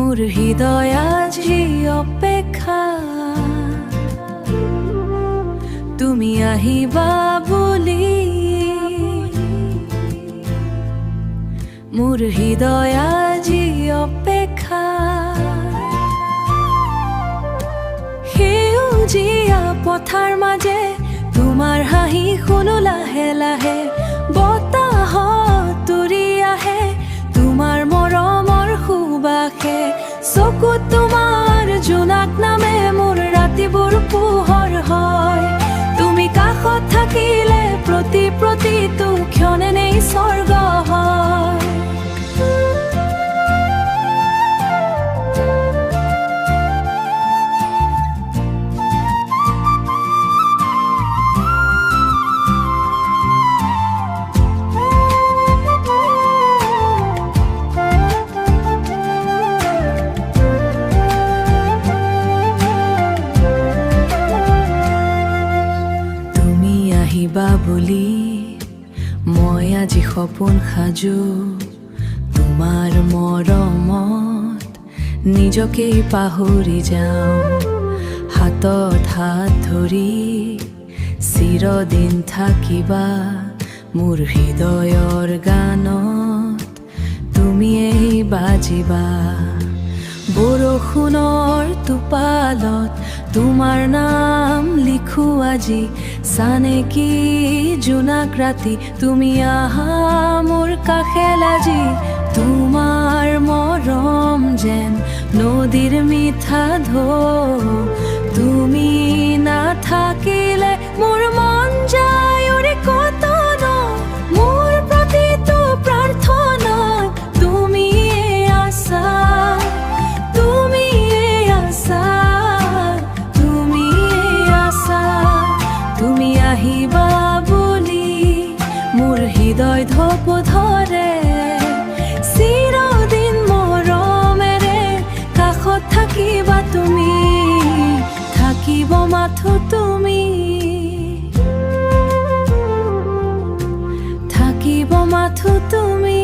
মোৰ হৃদয় আজি অপেক্ষা তুমি আহিবা বুলি মোৰ হৃদয় আজি অপেক্ষা সেউজীয়া পথাৰ মাজে তোমাৰ হাঁহি শুনো লাহে লাহে বতাহত উৰি আহে তোমাৰ মৰমৰ সুবাসে চকুত তোমাৰ জোনাক নামে মোৰ ৰাতিবোৰ পোহৰ হয় তুমি কাষত থাকিলে প্ৰতিটো ক্ষণে নেই স্বৰ্গ হয় আহিবা বুলি মই আজি সপোন সাজো তোমাৰ মৰমত নিজকেই পাহৰি যাওঁ হাতত হাত ধৰি চিৰদিন থাকিবা মোৰ হৃদয়ৰ গানত তুমিয়েই বাজিবা বৰষুণৰ টোপালত তোমাৰ নাম লিখো আজি চানেকি জোনাক ৰাতি তুমি আহা মোৰ কাষে লাজি তোমাৰ মৰম যেন নদীৰ মিঠা ঢৌ তুমি নাথাকিলে মোৰ মন যায় উৰি কত মোৰ প্ৰতিটো প্ৰাৰ্থনা তুমিয়ে আছা তুমি আহিবা বুলি মোৰ হৃদয় ধপ ধৰে চিৰদিন মৰমেৰে কাষত থাকিবা তুমি থাকিব মাথো তুমি থাকিব মাথো তুমি